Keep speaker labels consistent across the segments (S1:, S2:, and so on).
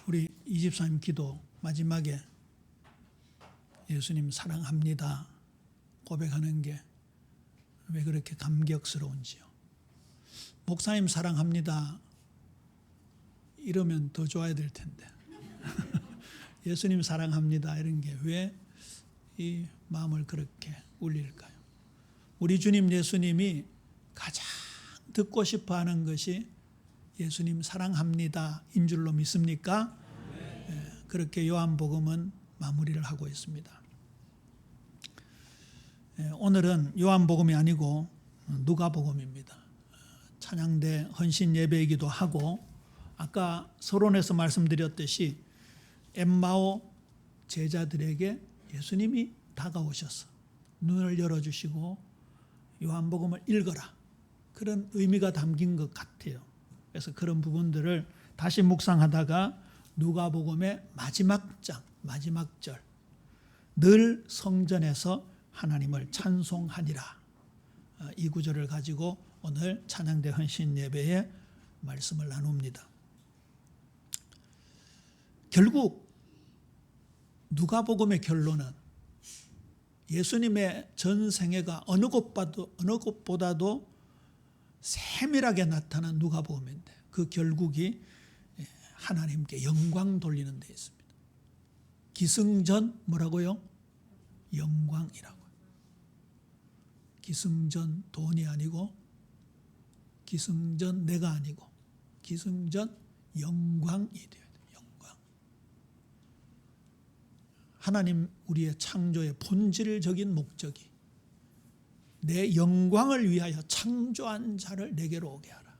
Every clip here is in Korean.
S1: 우리 24님 기도 마지막에 예수님 사랑합니다 고백하는 게 왜 그렇게 감격스러운지요. 목사님 사랑합니다 이러면 더 좋아야 될 텐데 예수님 사랑합니다 이런 게 왜 이 마음을 그렇게 울릴까요? 우리 주님 예수님이 가장 듣고 싶어하는 것이 예수님 사랑합니다 인 줄로 믿습니까? 네, 그렇게 요한복음은 마무리를 하고 있습니다. 오늘은 요한복음이 아니고 누가복음입니다. 찬양대 헌신 예배이기도 하고 아까 서론에서 말씀드렸듯이 엠마오 제자들에게 예수님이 다가오셔서 눈을 열어주시고 요한복음을 읽어라 그런 의미가 담긴 것 같아요. 그래서 그런 부분들을 다시 묵상하다가 누가복음의 마지막 장, 마지막 절, 늘 성전에서 하나님을 찬송하니라 이 구절을 가지고 오늘 찬양대 헌신 예배에 말씀을 나눕니다. 결국 누가복음의 결론은 예수님의 전 생애가 어느 곳보다도 세밀하게 나타난 누가복음인데 그 결국이 하나님께 영광 돌리는 데 있습니다. 기승전 뭐라고요? 영광이라고. 기승전 돈이 아니고 기승전 내가 아니고 기승전 영광이 되어야 돼요. 영광. 하나님 우리의 창조의 본질적인 목적이 내 영광을 위하여 창조한 자를 내게로 오게 하라.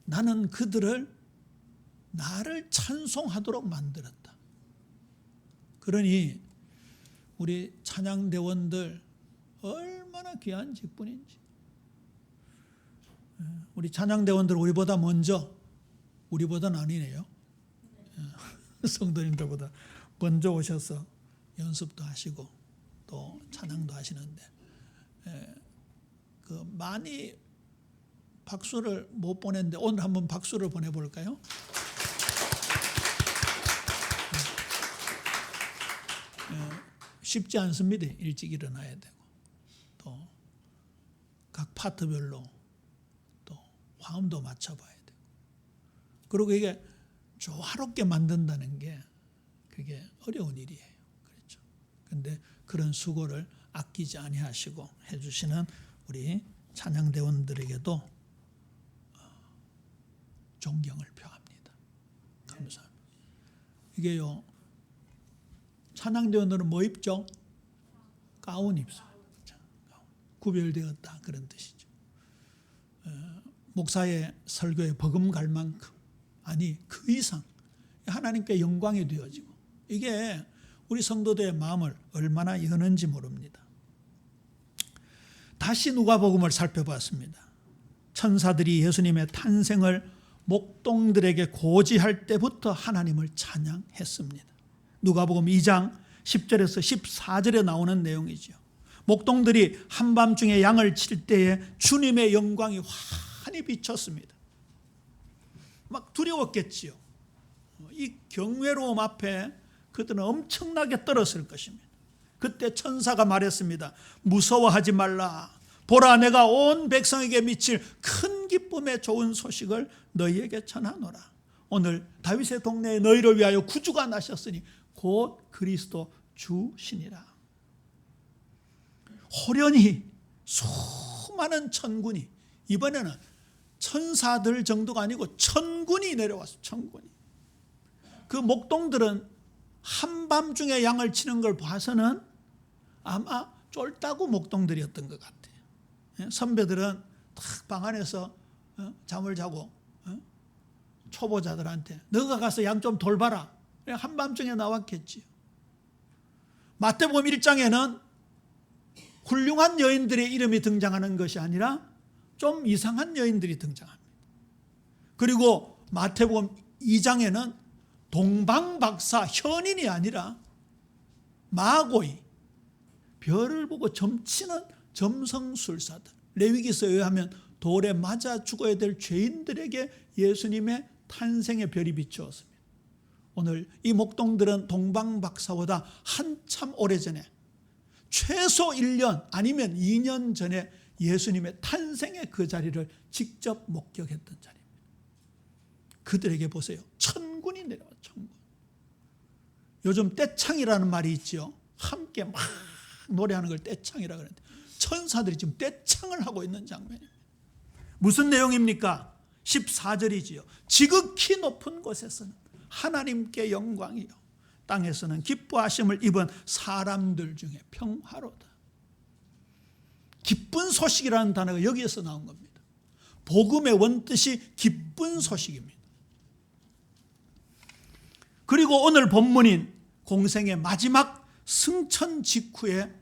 S1: 나는 그들을 나를 찬송하도록 만들었다. 그러니 우리 찬양대원들 얼마나 귀한 직분인지. 우리 찬양대원들 우리보다 먼저, 우리보다는 아니네요. 성도님들보다 먼저 오셔서 연습도 하시고 또 찬양도 하시는데 그 많이 박수를 못 보냈는데 오늘 한번 박수를 보내볼까요? 쉽지 않습니다. 일찍 일어나야 되고 또 각 파트별로 또 화음도 맞춰봐야 되고 그리고 이게 조화롭게 만든다는 게 그게 어려운 일이에요. 그렇죠? 근데 그런 수고를 아끼지 아니하시고 해주시는 우리 찬양대원들에게도 존경을 표합니다. 감사합니다. 이게요, 찬양대원들은 뭐 입죠? 가운 입어요. 구별되었다 그런 뜻이죠. 목사의 설교에 버금갈 만큼 아니 그 이상 하나님께 영광이 되어지고 이게 우리 성도들의 마음을 얼마나 여는지 모릅니다. 다시 누가복음을 살펴봤습니다. 천사들이 예수님의 탄생을 목동들에게 고지할 때부터 하나님을 찬양했습니다. 누가복음 2장 10절에서 14절에 나오는 내용이죠. 목동들이 한밤중에 양을 칠 때에 주님의 영광이 환히 비쳤습니다. 막 두려웠겠지요. 이 경외로움 앞에 그들은 엄청나게 떨었을 것입니다. 그때 천사가 말했습니다. 무서워하지 말라. 보라, 내가 온 백성에게 미칠 큰 기쁨의 좋은 소식을 너희에게 전하노라. 오늘 다윗의 동네에 너희를 위하여 구주가 나셨으니 곧 그리스도 주시니라. 호련히 수많은 천군이, 이번에는 천사들 정도가 아니고 천군이 내려왔어요. 천군이. 그 목동들은 한밤중에 양을 치는 걸 봐서는 아마 쫄따구 목동들이었던 것 같아요. 선배들은 딱 방 안에서 잠을 자고 초보자들한테 너가 가서 양 좀 돌봐라. 한밤중에 나왔겠지요. 마태복음 1장에는 훌륭한 여인들의 이름이 등장하는 것이 아니라 좀 이상한 여인들이 등장합니다. 그리고 마태복음 2장에는 동방박사 현인이 아니라 마고이, 별을 보고 점치는 점성술사들, 레위기서에 의하면 돌에 맞아 죽어야 될 죄인들에게 예수님의 탄생의 별이 비추었습니다. 오늘 이 목동들은 동방박사보다 한참 오래전에 최소 1년 아니면 2년 전에 예수님의 탄생의 그 자리를 직접 목격했던 자리입니다. 그들에게 보세요. 천군이 내려와, 천군. 요즘 떼창이라는 말이 있죠. 함께 막 노래하는 걸 떼창이라고 그러는데 천사들이 지금 떼창을 하고 있는 장면입니다. 무슨 내용입니까? 14절이지요. 지극히 높은 곳에서는 하나님께 영광이요 땅에서는 기뻐하심을 입은 사람들 중에 평화로다. 기쁜 소식이라는 단어가 여기에서 나온 겁니다. 복음의 원뜻이 기쁜 소식입니다. 그리고 오늘 본문인 공생의 마지막 승천 직후에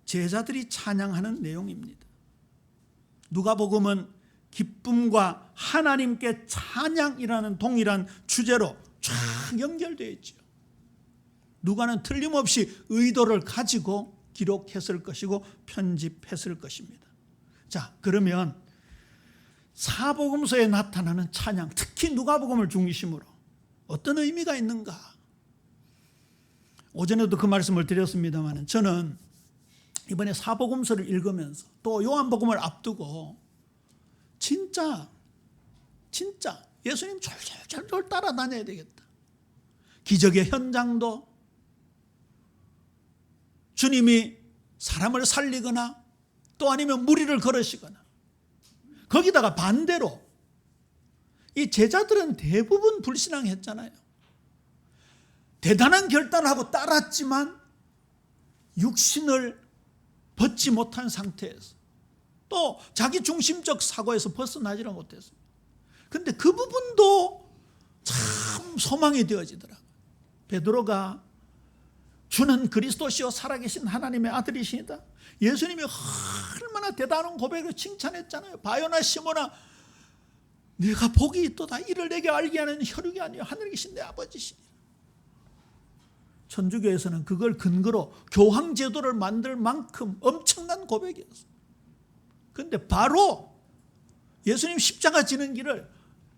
S1: 제자들이 찬양하는 내용입니다. 누가복음은 기쁨과 하나님께 찬양이라는 동일한 주제로 쫙 연결되어 있죠. 누가는 틀림없이 의도를 가지고 기록했을 것이고 편집했을 것입니다. 자, 그러면 사복음서에 나타나는 찬양, 특히 누가복음을 중심으로 어떤 의미가 있는가? 오전에도 그 말씀을 드렸습니다만 저는 이번에 사복음서를 읽으면서 또 요한복음을 앞두고 진짜 예수님 졸졸 따라다녀야 되겠다. 기적의 현장도 주님이 사람을 살리거나 또 아니면 무리를 걸으시거나 거기다가 반대로 이 제자들은 대부분 불신앙했잖아요. 대단한 결단을 하고 따랐지만 육신을 벗지 못한 상태에서 또 자기 중심적 사고에서 벗어나지를 못했습니다. 그런데 그 부분도 참 소망이 되어지더라고요. 베드로가 주는 그리스도시요 살아계신 하나님의 아들이시니다. 예수님이 얼마나 대단한 고백을 칭찬했잖아요. 바요나 시모나 내가 복이 있도다. 이를 내게 알게 하는 혈육이 아니요 하늘에 계신 내 아버지시니. 천주교에서는 그걸 근거로 교황제도를 만들 만큼 엄청난 고백이었어요. 그런데 바로 예수님 십자가 지는 길을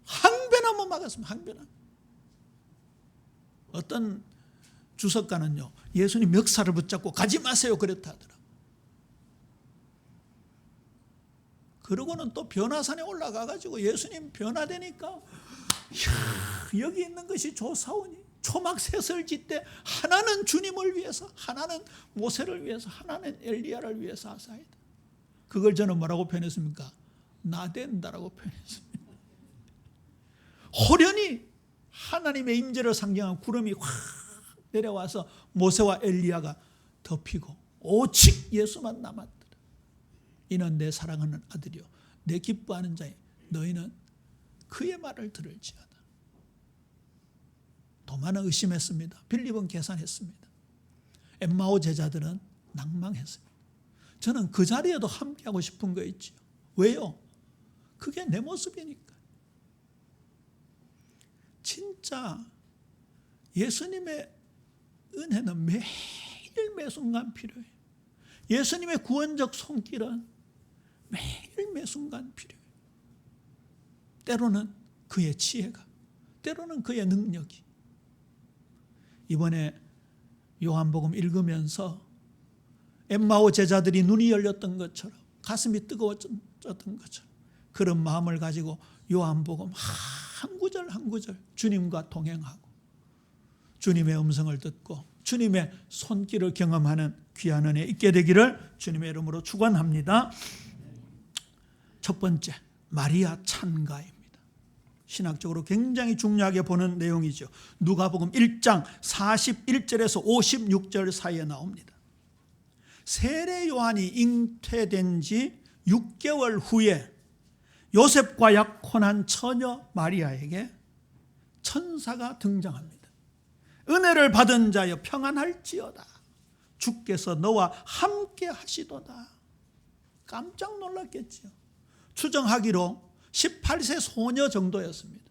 S1: 항변 못 막았습니다. 항변. 어떤 주석가는요, 예수님 멱살을 붙잡고 가지 마세요 그랬다 하더라고요. 그러고는 또 변화산에 올라가가지고 예수님 변화되니까 여기 있는 것이 조사오니 초막셋을 짓되 하나는 주님을 위해서, 하나는 모세를 위해서, 하나는 엘리야를 위해서 하사이다. 그걸 저는 뭐라고 표현했습니까? 나댄다라고 표현했습니다. 호련히 하나님의 임재를 상징한 구름이 확 내려와서 모세와 엘리야가 덮이고 오직 예수만 남았더라. 이는 내 사랑하는 아들이요 내 기뻐하는 자여 너희는 그의 말을 들을지어다. 도마는 의심했습니다. 빌립은 계산했습니다. 엠마오 제자들은 낭망했습니다. 저는 그 자리에도 함께하고 싶은 거 있죠. 왜요? 그게 내 모습이니까. 진짜 예수님의 은혜는 매일 매순간 필요해요. 예수님의 구원적 손길은 매일 매순간 필요해요. 때로는 그의 지혜가, 때로는 그의 능력이. 이번에 요한복음 읽으면서 엠마오 제자들이 눈이 열렸던 것처럼 가슴이 뜨거워졌던 것처럼 그런 마음을 가지고 요한복음 한 구절 한 구절 주님과 동행하고 주님의 음성을 듣고 주님의 손길을 경험하는 귀한 은혜 있게 되기를 주님의 이름으로 축원합니다. 첫 번째, 마리아 찬가입니다. 신학적으로 굉장히 중요하게 보는 내용이죠. 누가복음 1장 41절에서 56절 사이에 나옵니다. 세례 요한이 잉태된 지 6개월 후에 요셉과 약혼한 처녀 마리아에게 천사가 등장합니다. 은혜를 받은 자여 평안할지어다. 주께서 너와 함께 하시도다. 깜짝 놀랐겠지요. 추정하기로 18세 소녀 정도였습니다.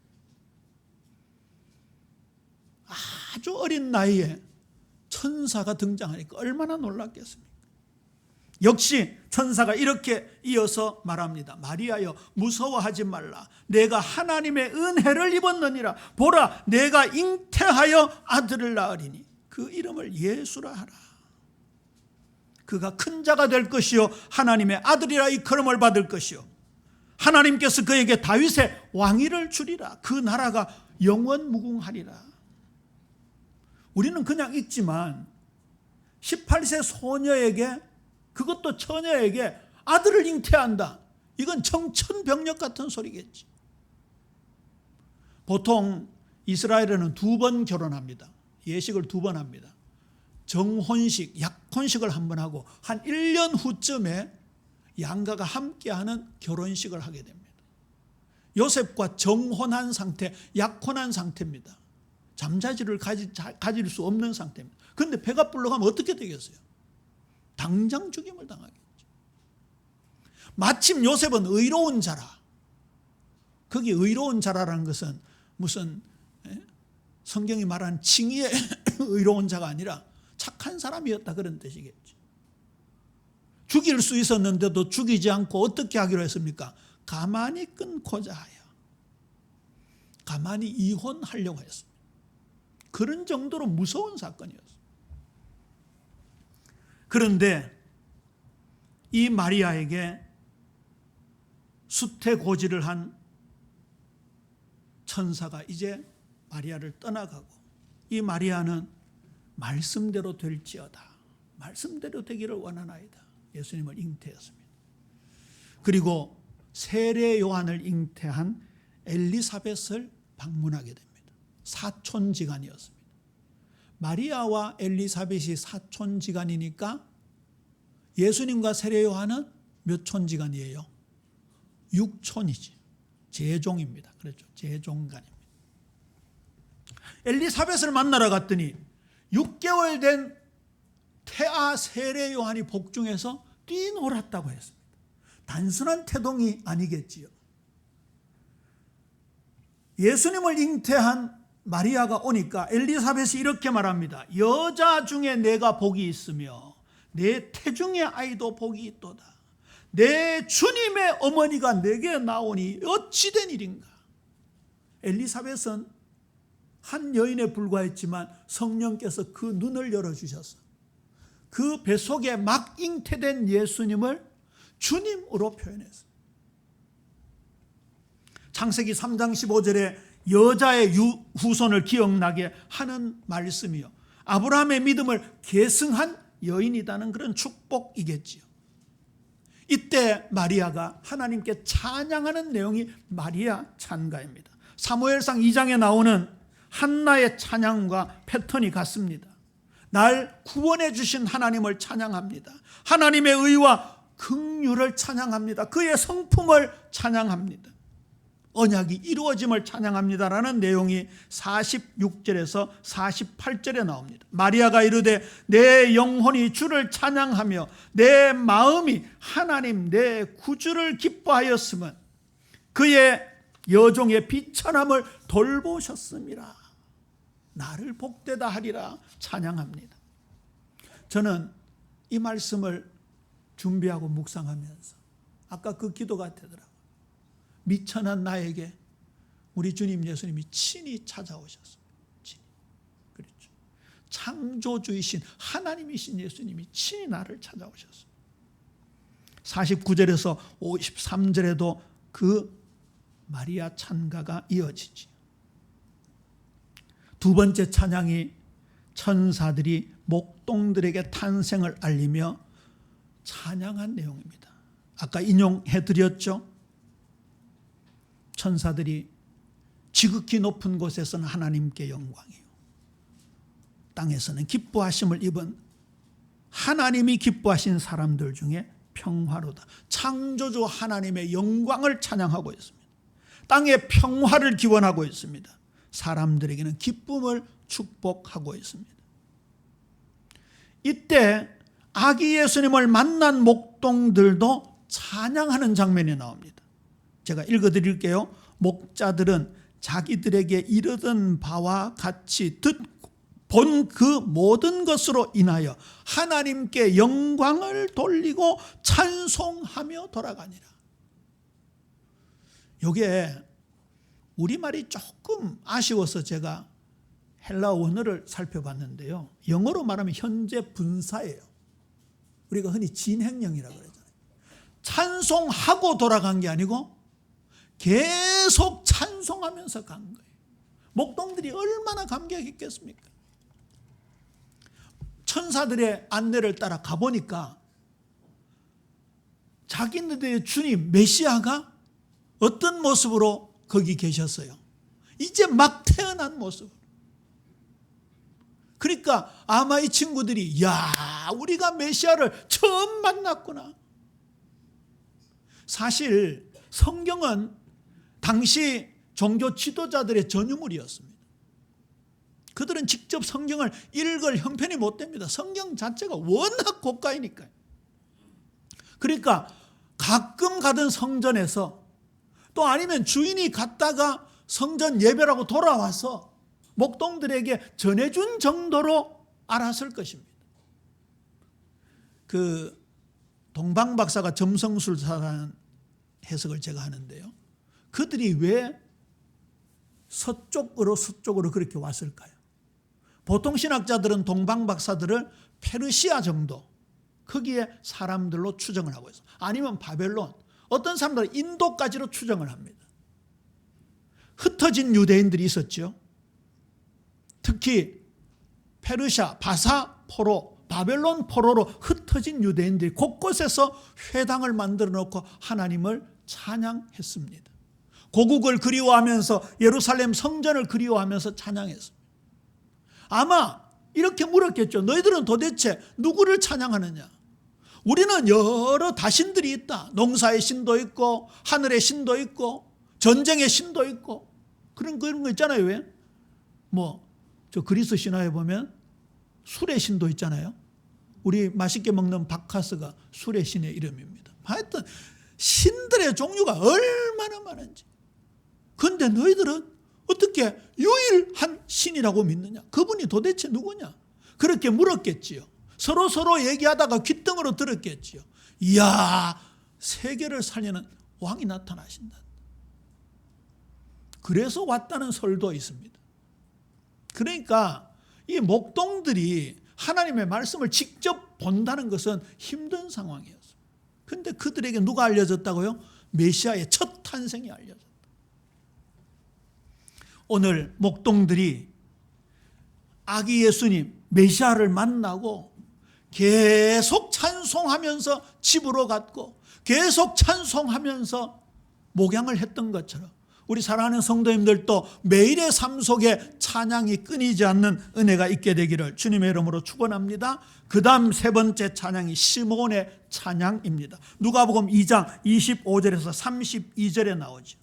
S1: 아주 어린 나이에 천사가 등장하니까 얼마나 놀랐겠습니까? 역시 천사가 이렇게 이어서 말합니다. 마리아여 무서워하지 말라. 내가 하나님의 은혜를 입었느니라. 보라 내가 잉태하여 아들을 낳으리니 그 이름을 예수라 하라. 그가 큰 자가 될 것이요 하나님의 아들이라 일컬음을 받을 것이요 하나님께서 그에게 다윗의 왕위를 주리라. 그 나라가 영원 무궁하리라. 우리는 그냥 읽지만 18세 소녀에게, 그것도 처녀에게 아들을 잉태한다. 이건 청천벽력 같은 소리겠지. 보통 이스라엘에는 2번 결혼합니다. 예식을 2번 합니다. 정혼식, 약혼식을 한 번 하고 한 1년 후쯤에 양가가 함께하는 결혼식을 하게 됩니다. 요셉과 정혼한 상태, 약혼한 상태입니다. 잠자지를 가질 수 없는 상태입니다. 그런데 배가 불러가면 어떻게 되겠어요? 당장 죽임을 당하겠죠. 마침 요셉은 의로운 자라. 거기 의로운 자라라는 것은 무슨 성경이 말하는 칭의의 의로운 자가 아니라 착한 사람이었다 그런 뜻이겠죠. 죽일 수 있었는데도 죽이지 않고 어떻게 하기로 했습니까? 가만히 끊고자 하여 가만히 이혼하려고 했습니다. 그런 정도로 무서운 사건이었어요. 그런데 이 마리아에게 수태고지를 한 천사가 이제 마리아를 떠나가고 이 마리아는 말씀대로 될지어다. 말씀대로 되기를 원하나이다. 예수님을 잉태했습니다. 그리고 세례 요한을 잉태한 엘리사벳을 방문하게 됩니다. 사촌지간이었습니다. 마리아와 엘리사벳이 사촌지간이니까 예수님과 세례 요한은 몇 촌지간이에요? 6촌이지. 제종입니다. 그렇죠. 제종간입니다. 엘리사벳을 만나러 갔더니 6개월 된 태아 세례 요한이 복중에서 뛰놀았다고 했습니다. 단순한 태동이 아니겠지요. 예수님을 잉태한 마리아가 오니까 엘리사벳이 이렇게 말합니다. 여자 중에 내가 복이 있으며 내 태중의 아이도 복이 있도다. 내 주님의 어머니가 내게 나오니 어찌 된 일인가. 엘리사벳은 한 여인에 불과했지만 성령께서 그 눈을 열어주셔서 그 뱃속에 막 잉태된 예수님을 주님으로 표현했어요. 창세기 3장 15절에 여자의 후손을 기억나게 하는 말씀이요. 아브라함의 믿음을 계승한 여인이라는 그런 축복이겠지요. 이때 마리아가 하나님께 찬양하는 내용이 마리아 찬가입니다. 사무엘상 2장에 나오는 한나의 찬양과 패턴이 같습니다. 날 구원해 주신 하나님을 찬양합니다. 하나님의 의와 긍휼을 찬양합니다. 그의 성품을 찬양합니다. 언약이 이루어짐을 찬양합니다라는 내용이 46절에서 48절에 나옵니다. 마리아가 이르되 내 영혼이 주를 찬양하며 내 마음이 하나님 내 구주를 기뻐하였으면 그의 여종의 비천함을 돌보셨음이라. 나를 복되다 하리라 찬양합니다. 저는 이 말씀을 준비하고 묵상하면서 아까 그 기도가 되더라고요. 미천한 나에게 우리 주님 예수님이 친히 찾아오셨습니다. 친히. 그렇죠. 창조주이신 하나님이신 예수님이 친히 나를 찾아오셨습니다. 49절에서 53절에도 그 마리아 찬가가 이어지지. 두 번째 찬양이 천사들이 목동들에게 탄생을 알리며 찬양한 내용입니다. 아까 인용해드렸죠. 천사들이 지극히 높은 곳에서는 하나님께 영광이요 땅에서는 기뻐하심을 입은 하나님이 기뻐하신 사람들 중에 평화로다. 창조주 하나님의 영광을 찬양하고 있습니다. 땅에 평화를 기원하고 있습니다. 사람들에게는 기쁨을 축복하고 있습니다. 이때 아기 예수님을 만난 목동들도 찬양하는 장면이 나옵니다. 제가 읽어드릴게요. 목자들은 자기들에게 이르던 바와 같이 듣고 본 그 모든 것으로 인하여 하나님께 영광을 돌리고 찬송하며 돌아가니라. 이게 우리말이 조금 아쉬워서 제가 헬라 원어를 살펴봤는데요. 영어로 말하면 현재 분사예요. 우리가 흔히 진행형이라고 그러잖아요. 찬송하고 돌아간 게 아니고 계속 찬송하면서 간 거예요. 목동들이 얼마나 감격했겠습니까? 천사들의 안내를 따라 가보니까 자기네들의 주님 메시아가 어떤 모습으로 거기 계셨어요? 이제 막 태어난 모습. 그러니까 아마 이 친구들이 야, 우리가 메시아를 처음 만났구나. 사실 성경은 당시 종교 지도자들의 전유물이었습니다. 그들은 직접 성경을 읽을 형편이 못 됩니다. 성경 자체가 워낙 고가이니까요. 그러니까 가끔 가던 성전에서 또 아니면 주인이 갔다가 성전 예배라고 돌아와서 목동들에게 전해준 정도로 알았을 것입니다. 그 동방 박사가 점성술사라는 해석을 제가 하는데요. 그들이 왜 서쪽으로 그렇게 왔을까요? 보통 신학자들은 동방 박사들을 페르시아 정도 거기에 사람들로 추정을 하고 있어요. 아니면 바벨론, 어떤 사람들은 인도까지로 추정을 합니다. 흩어진 유대인들이 있었죠. 특히 페르시아, 바사 포로, 바벨론 포로로 흩어진 유대인들이 곳곳에서 회당을 만들어 놓고 하나님을 찬양했습니다. 고국을 그리워하면서 예루살렘 성전을 그리워하면서 찬양했습니다. 아마 이렇게 물었겠죠. 너희들은 도대체 누구를 찬양하느냐? 우리는 여러 다신들이 있다. 농사의 신도 있고 하늘의 신도 있고 전쟁의 신도 있고 그런 거 있잖아요. 왜? 저 그리스 신화에 보면 술의 신도 있잖아요. 우리 맛있게 먹는 바카스가 술의 신의 이름입니다. 하여튼 신들의 종류가 얼마나 많은지. 그런데 너희들은 어떻게 유일한 신이라고 믿느냐? 그분이 도대체 누구냐? 그렇게 물었겠지요. 서로 얘기하다가 귓등으로 들었겠지요. 이야, 세계를 살리는 왕이 나타나신다. 그래서 왔다는 설도 있습니다. 그러니까 이 목동들이 하나님의 말씀을 직접 본다는 것은 힘든 상황이었어요. 그런데 그들에게 누가 알려졌다고요? 메시아의 첫 탄생이 알려졌다. 오늘 목동들이 아기 예수님 메시아를 만나고 계속 찬송하면서 집으로 갔고 계속 찬송하면서 목양을 했던 것처럼 우리 사랑하는 성도님들도 매일의 삶 속에 찬양이 끊이지 않는 은혜가 있게 되기를 주님의 이름으로 축원합니다. 그 다음 세 번째 찬양이 시므온의 찬양입니다. 누가복음 2장 25절에서 32절에 나오죠.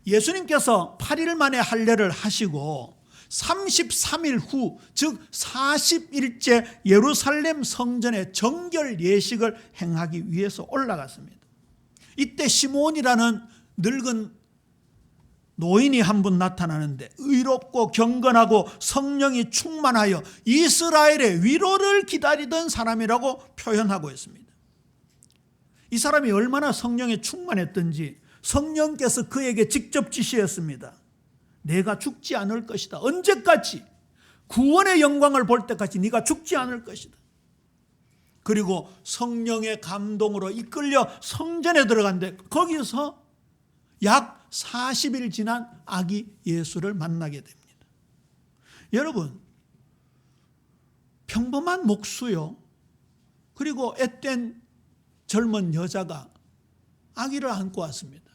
S1: 예수님께서 8일 만에 할례를 하시고 33일 후, 즉 40일째 예루살렘 성전의 정결 예식을 행하기 위해서 올라갔습니다. 이때 시므온이라는 늙은 노인이 한 분 나타나는데 의롭고 경건하고 성령이 충만하여 이스라엘의 위로를 기다리던 사람이라고 표현하고 있습니다. 이 사람이 얼마나 성령에 충만했던지 성령께서 그에게 직접 지시했습니다. 내가 죽지 않을 것이다. 언제까지? 구원의 영광을 볼 때까지 네가 죽지 않을 것이다. 그리고 성령의 감동으로 이끌려 성전에 들어간데 거기서 약 40일 지난 아기 예수를 만나게 됩니다. 여러분, 평범한 목수요, 그리고 앳된 젊은 여자가 아기를 안고 왔습니다.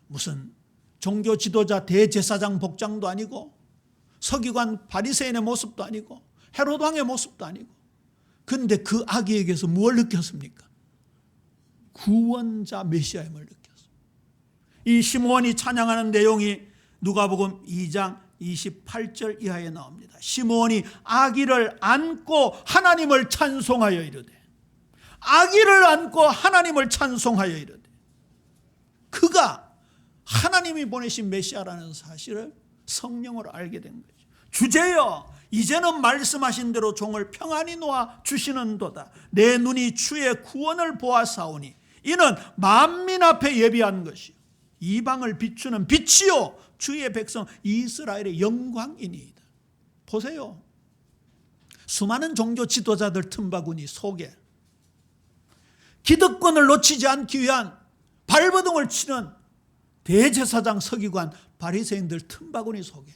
S1: 무슨 종교 지도자 대제사장 복장도 아니고 서기관 바리새인의 모습도 아니고 헤롯 왕의 모습도 아니고, 그런데 그 아기에게서 무엇을 느꼈습니까? 구원자 메시아임을 느꼈습니다. 이 시므온이 찬양하는 내용이 누가복음 2장 28절 이하에 나옵니다. 시므온이 아기를 안고 하나님을 찬송하여 이르되, 아기를 안고 하나님을 찬송하여 이르되, 그가 하나님이 보내신 메시아라는 사실을 성령으로 알게 된 거죠. 주제여 이제는 말씀하신 대로 종을 평안히 놓아 주시는도다. 내 눈이 주의 구원을 보아사오니 이는 만민 앞에 예비한 것이요 이방을 비추는 빛이요 주의 백성 이스라엘의 영광이니이다. 보세요. 수많은 종교 지도자들 틈바구니 속에 기득권을 놓치지 않기 위한 발버둥을 치는 대제사장 서기관 바리새인들 틈바구니 속에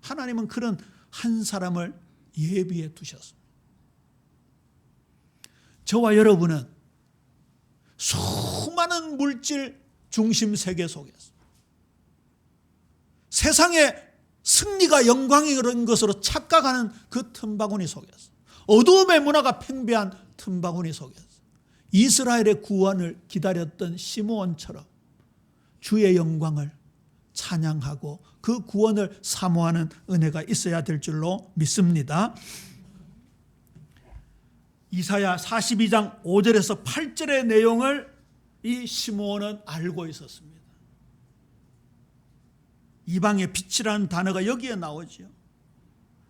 S1: 하나님은 그런 한 사람을 예비해 두셨습니다. 저와 여러분은 수많은 물질 중심 세계 속에서 세상의 승리가 영광이 그런 것으로 착각하는 그 틈바구니 속에서 어두움의 문화가 팽배한 틈바구니 속에서 이스라엘의 구원을 기다렸던 시므온처럼 주의 영광을 찬양하고 그 구원을 사모하는 은혜가 있어야 될 줄로 믿습니다. 이사야 42장 5절에서 8절의 내용을 이 시므온은 알고 있었습니다. 이방의 빛이라는 단어가 여기에 나오죠.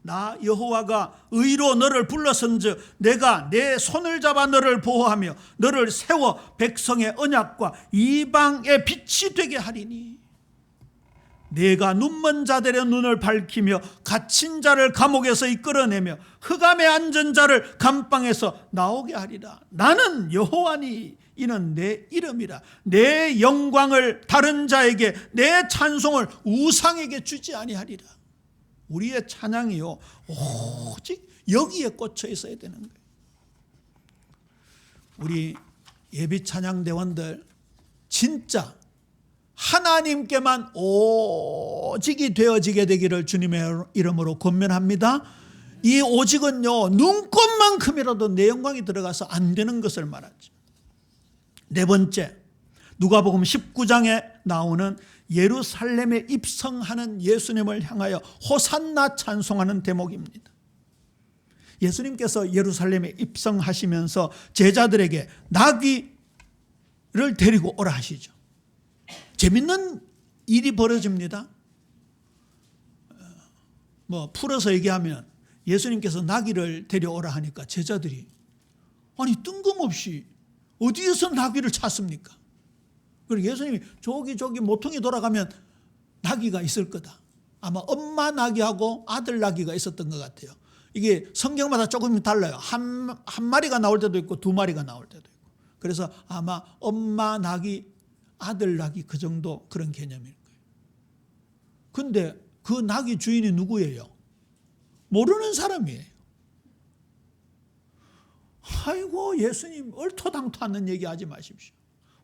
S1: 나 여호와가 의로 너를 불러선즉 내가 내 손을 잡아 너를 보호하며 너를 세워 백성의 언약과 이방의 빛이 되게 하리니 내가 눈먼 자들의 눈을 밝히며 갇힌 자를 감옥에서 이끌어내며 흑암에 앉은 자를 감방에서 나오게 하리라. 나는 여호와니 이는 내 이름이라. 내 영광을 다른 자에게 내 찬송을 우상에게 주지 아니하리라. 우리의 찬양이요 오직 여기에 꽂혀 있어야 되는 거예요. 우리 예비 찬양대원들 진짜 하나님께만 오직이 되어지게 되기를 주님의 이름으로 권면합니다. 이 오직은요 눈꽃만큼이라도 내 영광이 들어가서 안 되는 것을 말하죠. 네 번째, 누가복음 19장에 나오는 예루살렘에 입성하는 예수님을 향하여 호산나 찬송하는 대목입니다. 예수님께서 예루살렘에 입성하시면서 제자들에게 나귀를 데리고 오라 하시죠. 재밌는 일이 벌어집니다. 풀어서 얘기하면 예수님께서 나귀를 데려오라 하니까 제자들이 아니 뜬금없이 어디에서 나귀를 찾습니까? 그리고 예수님이 저기 모퉁이 돌아가면 나귀가 있을 거다. 아마 엄마 나귀하고 아들 나귀가 있었던 것 같아요. 이게 성경마다 조금 달라요. 한 마리가 나올 때도 있고 두 마리가 나올 때도 있고. 그래서 아마 엄마 나귀, 아들 나귀 그 정도 그런 개념일 거예요. 근데 그 나귀 주인이 누구예요? 모르는 사람이에요. 아이고 예수님 얼토당토하는 얘기하지 마십시오.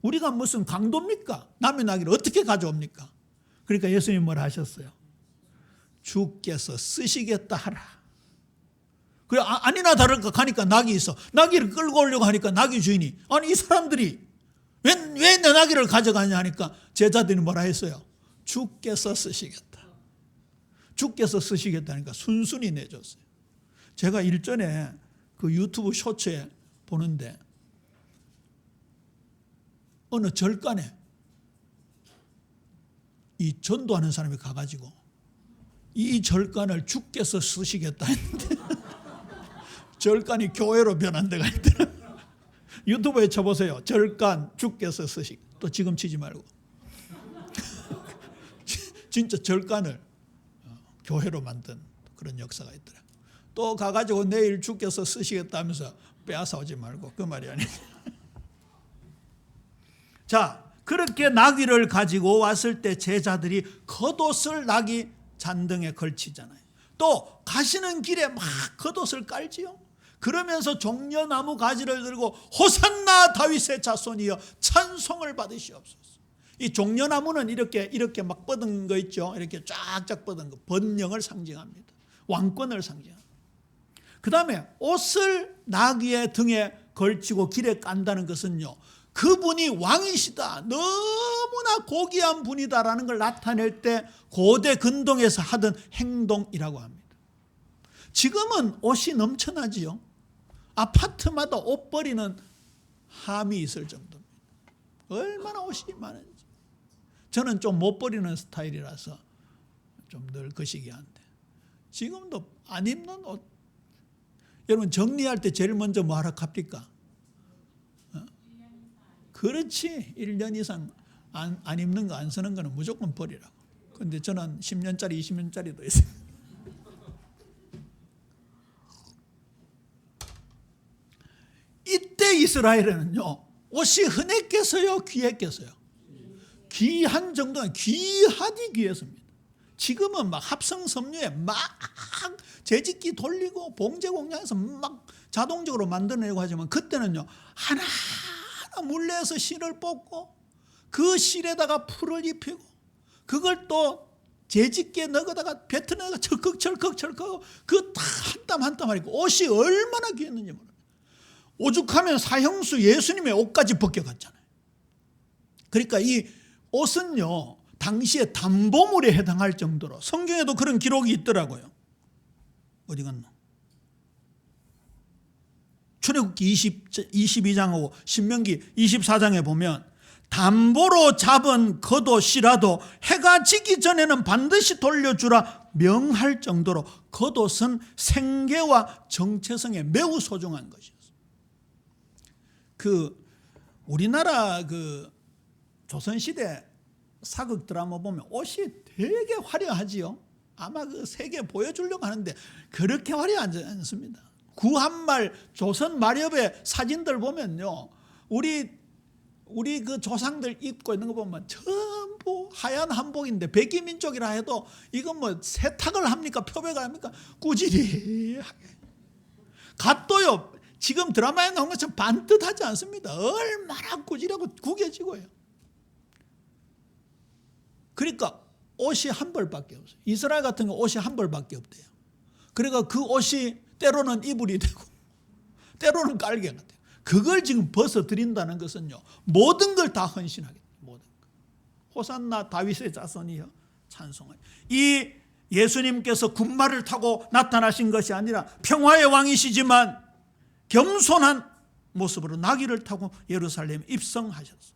S1: 우리가 무슨 강도입니까? 남의 나귀를 어떻게 가져옵니까? 그러니까 예수님 뭐라 하셨어요? 주께서 쓰시겠다 하라. 그래 아니나 다를까 가니까 낙이 있어. 나귀를 끌고 오려고 하니까 나귀 주인이 아니 이 사람들이 왜 내 나귀를 가져가냐 하니까 제자들이 뭐라 했어요? 주께서 쓰시겠다. 주께서 쓰시겠다니까 순순히 내줬어요. 제가 일전에 그 유튜브 쇼츠에 보는데 어느 절간에 이 전도하는 사람이 가가지고 이 절간을 주께서 쓰시겠다 했는데 절간이 교회로 변한 데가 있더라고요. 유튜브에 쳐보세요. 절간 주께서 쓰시. 또 지금 치지 말고 진짜 절간을 교회로 만든 그런 역사가 있더라고요. 또 가가지고 내일 주께서 쓰시겠다 하면서 빼앗아오지 말고 그 말이 아니에요. 자, 그렇게 나귀를 가지고 왔을 때 제자들이 겉옷을 나귀 잔등에 걸치잖아요. 또 가시는 길에 막 겉옷을 깔지요. 그러면서 종려나무 가지를 들고 호산나 다윗의 자손이여 찬송을 받으시옵소서. 이 종려나무는 이렇게 막 뻗은 거 있죠. 이렇게 쫙쫙 뻗은 거 번영을 상징합니다. 왕권을 상징합니다. 그 다음에 옷을 나귀의 등에 걸치고 길에 깐다는 것은요, 그분이 왕이시다, 너무나 고귀한 분이다라는 걸 나타낼 때 고대 근동에서 하던 행동이라고 합니다. 지금은 옷이 넘쳐나지요. 아파트마다 옷 버리는 함이 있을 정도입니다. 얼마나 옷이 많은지. 저는 좀 못 버리는 스타일이라서 좀 늘 거시기 한데 지금도 안 입는 옷. 여러분 정리할 때 제일 먼저 뭐 하라 합니까? 그렇지. 1년 이상 안 입는 거 안 쓰는 거는 무조건 버리라고. 근데 저는 10년짜리 20년짜리도 있어요. 이때 이스라엘에는요, 옷이 흔했겠어요? 귀했겠어요? 귀한 정도는 귀하디 귀했습니다. 지금은 막 합성섬유에 막 재직기 돌리고 봉제 공장에서 막 자동적으로 만들어내고 하지만 그때는요, 하나하나 물레에서 실을 뽑고 그 실에다가 풀을 입히고 그걸 또 재직기에 넣어다가 뱉어내다가 철컥철컥 그 한 땀 한 땀 하니까 옷이 얼마나 귀했는지 몰라요. 오죽하면 사형수 예수님의 옷까지 벗겨갔잖아요. 그러니까 이 옷은요, 당시에 담보물에 해당할 정도로 성경에도 그런 기록이 있더라고요. 어디 갔나? 출애굽기 22장하고 신명기 24장에 보면 담보로 잡은 겉옷이라도 해가 지기 전에는 반드시 돌려주라 명할 정도로 겉옷은 생계와 정체성에 매우 소중한 것이었어요. 우리나라 조선시대 사극 드라마 보면 옷이 되게 화려하지요. 아마 그 세계 보여주려고 하는데 그렇게 화려하지 않습니다. 구한말 조선 마렵의 사진들 보면요, 우리 그 조상들 입고 있는 거 보면 전부 하얀 한복인데 백이민족이라 해도 이건 뭐 세탁을 합니까? 표백을 합니까? 꾸지리하게. 갓도요, 지금 드라마에 나온 것처럼 반듯하지 않습니다. 얼마나 꾸지리하고 구겨지고 해요. 그러니까 옷이 한 벌밖에 없어요. 이스라엘 같은 거 옷이 한 벌밖에 없대요. 그러니까 그 옷이 때로는 이불이 되고 때로는 깔개가 돼요. 그걸 지금 벗어드린다는 것은요, 모든 걸 다 헌신하게 돼요. 모든 걸. 호산나 다윗의 자손이여 찬송하여. 이 예수님께서 군마를 타고 나타나신 것이 아니라 평화의 왕이시지만 겸손한 모습으로 나귀를 타고 예루살렘에 입성하셨어요.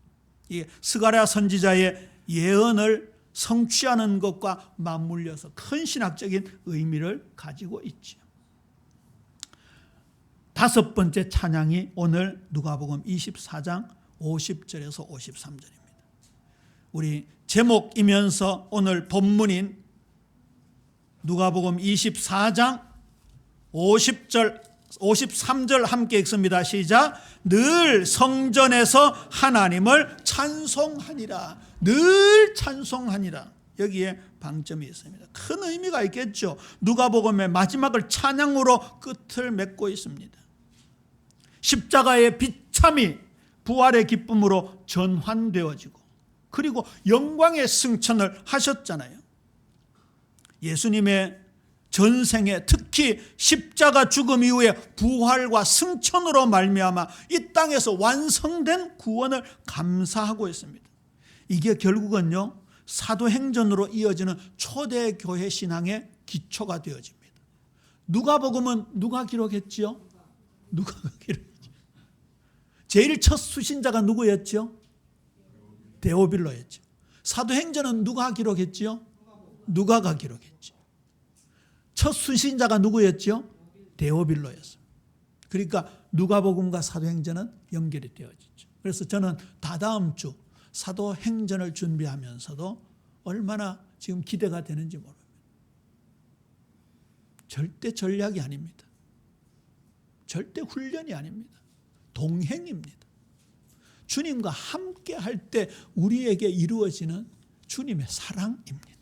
S1: 이 스가랴 선지자의 예언을 성취하는 것과 맞물려서 큰 신학적인 의미를 가지고 있죠. 다섯 번째 찬양이 오늘 누가복음 24장 50절에서 53절입니다. 우리 제목이면서 오늘 본문인 누가복음 24장 50절 53절 함께 읽습니다. 시작. 늘 성전에서 하나님을 찬송하니라. 늘 찬송하니라. 여기에 방점이 있습니다. 큰 의미가 있겠죠. 누가복음의 마지막을 찬양으로 끝을 맺고 있습니다. 십자가의 비참이 부활의 기쁨으로 전환되어지고 그리고 영광의 승천을 하셨잖아요. 예수님의 전생에 특히 십자가 죽음 이후에 부활과 승천으로 말미암아 이 땅에서 완성된 구원을 감사하고 있습니다. 이게 결국은요, 사도행전으로 이어지는 초대교회 신앙의 기초가 되어집니다. 누가복음은 누가 기록했지요? 누가가 기록했죠. 제일 첫 수신자가 누구였죠? 데오빌로였죠. 사도행전은 누가 기록했지요? 누가가 기록했죠. 첫 수신자가 누구였죠? 데오빌로였어요. 그러니까 누가복음과 사도행전은 연결이 되어지죠. 그래서 저는 다다음 주 사도행전을 준비하면서도 얼마나 지금 기대가 되는지 모릅니다. 절대 전략이 아닙니다. 절대 훈련이 아닙니다. 동행입니다. 주님과 함께 할 때 우리에게 이루어지는 주님의 사랑입니다.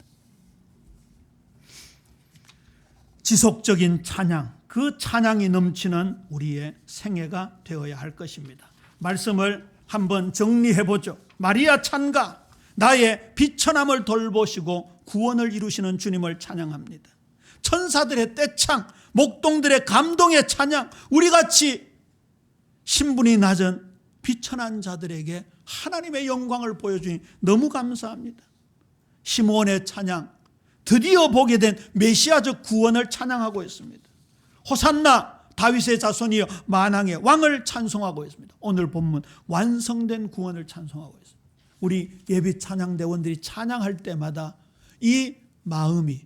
S1: 지속적인 찬양, 그 찬양이 넘치는 우리의 생애가 되어야 할 것입니다. 말씀을 한번 정리해 보죠. 마리아 찬가, 나의 비천함을 돌보시고 구원을 이루시는 주님을 찬양합니다. 천사들의 떼창, 목동들의 감동의 찬양, 우리같이 신분이 낮은 비천한 자들에게 하나님의 영광을 보여주니 너무 감사합니다. 시므온의 찬양, 드디어 보게 된 메시아적 구원을 찬양하고 있습니다. 호산나 다윗의 자손이여 만왕의 왕을 찬송하고 있습니다. 오늘 본문 완성된 구원을 찬송하고 있습니다. 우리 예비 찬양대원들이 찬양할 때마다 이 마음이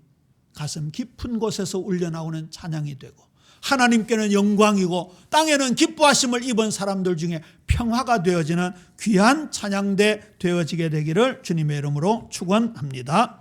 S1: 가슴 깊은 곳에서 울려나오는 찬양이 되고 하나님께는 영광이고 땅에는 기뻐하심을 입은 사람들 중에 평화가 되어지는 귀한 찬양대 되어지게 되기를 주님의 이름으로 축원합니다.